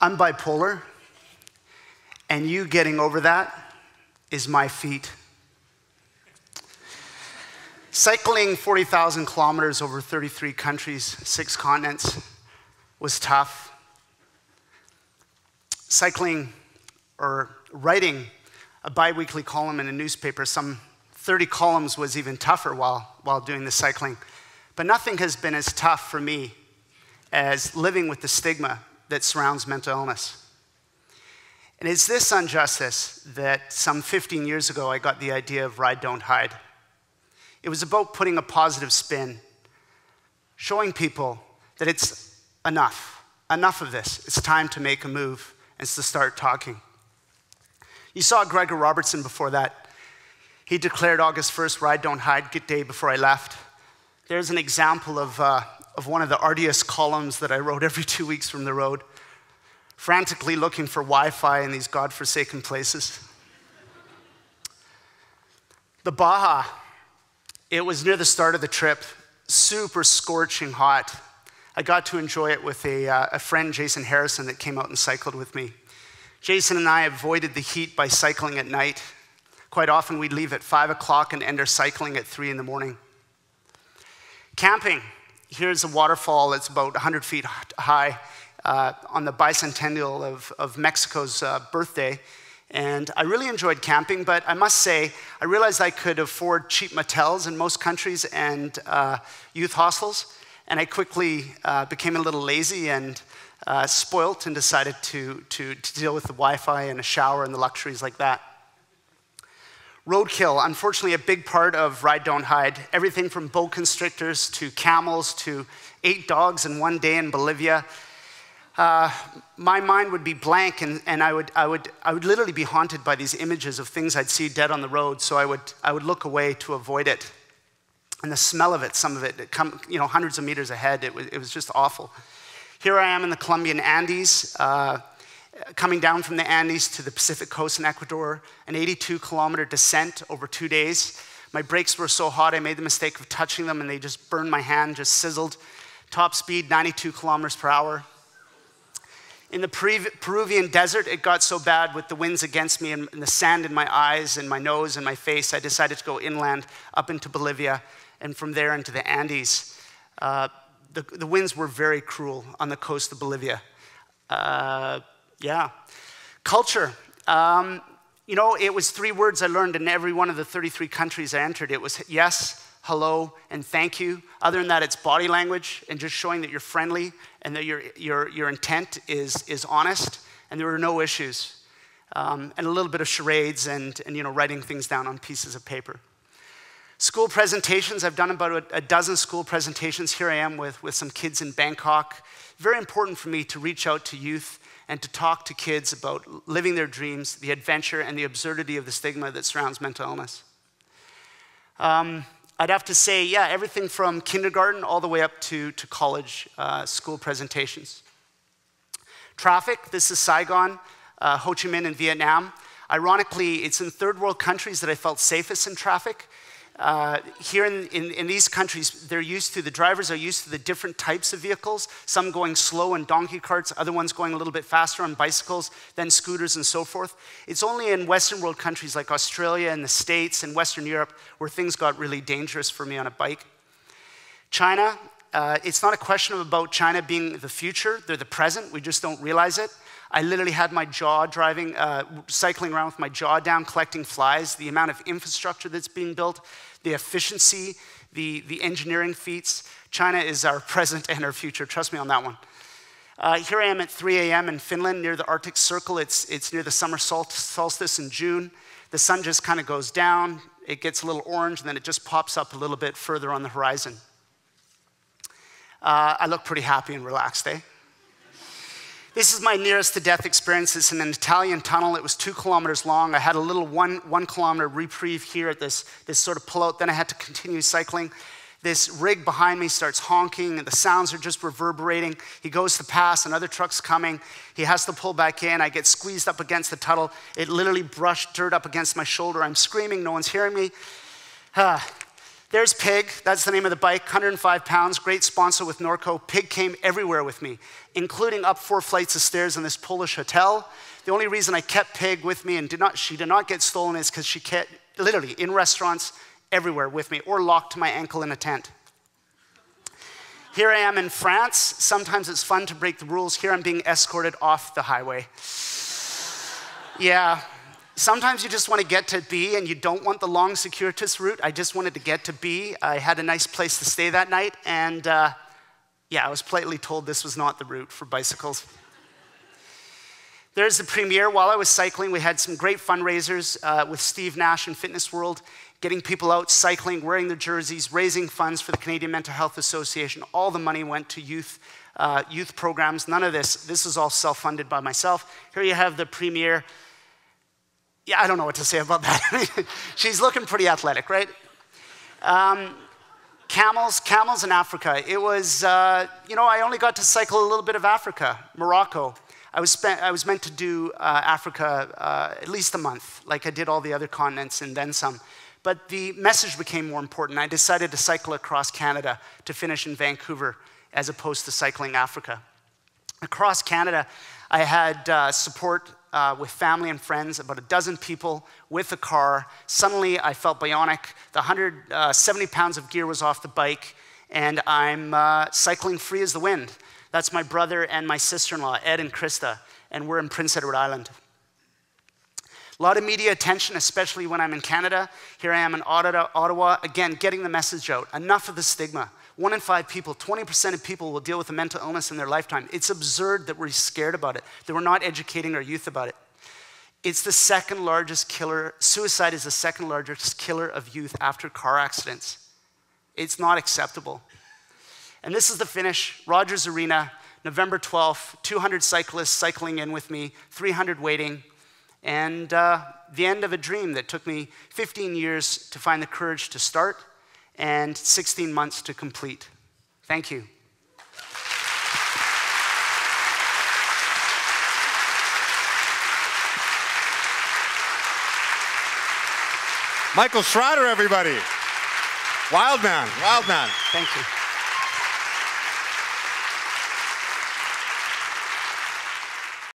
I'm bipolar, and you getting over that is my feat. Cycling 40,000 kilometers over 33 countries, 6 continents was tough. Cycling or writing a bi-weekly column in a newspaper, some 30 columns was even tougher while doing the cycling. But nothing has been as tough for me as living with the stigma that surrounds mental illness. And it's this injustice that some 15 years ago I got the idea of Ride, Don't Hide. It was about putting a positive spin, showing people that it's enough of this. It's time to make a move, and it's to start talking. You saw Gregor Robertson before that. He declared August 1st, Ride, Don't Hide, good day before I left. There's an example of one of the arduous columns that I wrote every 2 weeks from the road, frantically looking for Wi-Fi in these godforsaken places. The Baja, it was near the start of the trip, super scorching hot. I got to enjoy it with a friend, Jason Harrison, that came out and cycled with me. Jason and I avoided the heat by cycling at night. Quite often we'd leave at 5 o'clock and end our cycling at 3 in the morning. Camping. Here's a waterfall that's about 100 feet high on the bicentennial of Mexico's birthday. And I really enjoyed camping, but I must say, I realized I could afford cheap motels in most countries and youth hostels. And I quickly became a little lazy and spoilt and decided to deal with the Wi-Fi and a shower and the luxuries like that. Roadkill, unfortunately a big part of Ride, Don't Hide. Everything from boa constrictors to camels to 8 dogs in one day in Bolivia. My mind would be blank and I would literally be haunted by these images of things I'd see dead on the road, so I would look away to avoid it. And the smell of it, some of it hundreds of meters ahead, it was just awful. Here I am in the Colombian Andes, coming down from the Andes to the Pacific coast in Ecuador, an 82-kilometer descent over 2 days. My brakes were so hot, I made the mistake of touching them and they just burned my hand, just sizzled. Top speed, 92 kilometers per hour. In the Peruvian desert, it got so bad with the winds against me and the sand in my eyes and my nose and my face, I decided to go inland up into Bolivia and from there into the Andes. The winds were very cruel on the coast of Bolivia. Yeah. Culture. It was 3 words I learned in every one of the 33 countries I entered. It was yes, hello, and thank you. Other than that, it's body language and just showing that you're friendly and that your intent is honest, and there were no issues. And a little bit of charades and writing things down on pieces of paper. School presentations, I've done about a dozen school presentations. Here I am with some kids in Bangkok. Very important for me to reach out to youth and to talk to kids about living their dreams, the adventure, and the absurdity of the stigma that surrounds mental illness. I'd have to say, yeah, everything from kindergarten all the way up to college school presentations. Traffic, this is Saigon, Ho Chi Minh in Vietnam. Ironically, it's in third world countries that I felt safest in traffic. Here in these countries, the drivers are used to the different types of vehicles, some going slow in donkey carts, other ones going a little bit faster on bicycles, then scooters and so forth. It's only in Western world countries like Australia and the States and Western Europe where things got really dangerous for me on a bike. China, it's not a question about China being the future, they're the present, we just don't realize it. I literally had my jaw cycling around with my jaw down, collecting flies, the amount of infrastructure that's being built, the efficiency, the engineering feats. China is our present and our future, trust me on that one. Here I am at 3 a.m. in Finland near the Arctic Circle. It's near the summer solstice in June. The sun just kind of goes down, it gets a little orange, and then it just pops up a little bit further on the horizon. I look pretty happy and relaxed, eh? This is my nearest to death experience. It's in an Italian tunnel. It was 2 kilometers long. I had a little one kilometer reprieve here at this sort of pullout. Then I had to continue cycling. This rig behind me starts honking and the sounds are just reverberating. He goes to pass, another truck's coming. He has to pull back in. I get squeezed up against the tunnel. It literally brushed dirt up against my shoulder. I'm screaming, no one's hearing me. There's Pig, that's the name of the bike, 105 pounds, great sponsor with Norco. Pig came everywhere with me, including up 4 flights of stairs in this Polish hotel. The only reason I kept Pig with me and she did not get stolen is because she kept, literally, in restaurants, everywhere with me, or locked to my ankle in a tent. Here I am in France. Sometimes it's fun to break the rules. Here I'm being escorted off the highway. Yeah. Sometimes you just want to get to B and you don't want the long circuitous route. I just wanted to get to B. I had a nice place to stay that night, and yeah, I was politely told this was not the route for bicycles. There's the premiere. While I was cycling, we had some great fundraisers with Steve Nash and Fitness World, getting people out cycling, wearing their jerseys, raising funds for the Canadian Mental Health Association. All the money went to youth programs. None of this is all self-funded by myself. Here you have the premiere. Yeah, I don't know what to say about that. She's looking pretty athletic, right? Camels in Africa. It was, you know, I only got to cycle a little bit of Africa, Morocco. I was meant to do Africa at least a month, like I did all the other continents and then some. But the message became more important. I decided to cycle across Canada to finish in Vancouver as opposed to cycling Africa. Across Canada, I had support with family and friends, about a dozen people with a car. Suddenly, I felt bionic. The 170 pounds of gear was off the bike, and I'm cycling free as the wind. That's my brother and my sister-in-law, Ed and Krista, and we're in Prince Edward Island. A lot of media attention, especially when I'm in Canada. Here I am in Ottawa, again, getting the message out. Enough of the stigma. 1 in 5 people, 20% of people will deal with a mental illness in their lifetime. It's absurd that we're scared about it, that we're not educating our youth about it. It's the second largest killer. Suicide is the second largest killer of youth after car accidents. It's not acceptable. And this is the finish, Rogers Arena, November 12th, 200 cyclists cycling in with me, 300 waiting, and the end of a dream that took me 15 years to find the courage to start and 16 months to complete. Thank you. Michael Schratter, everybody. Wild man, wild man. Thank you.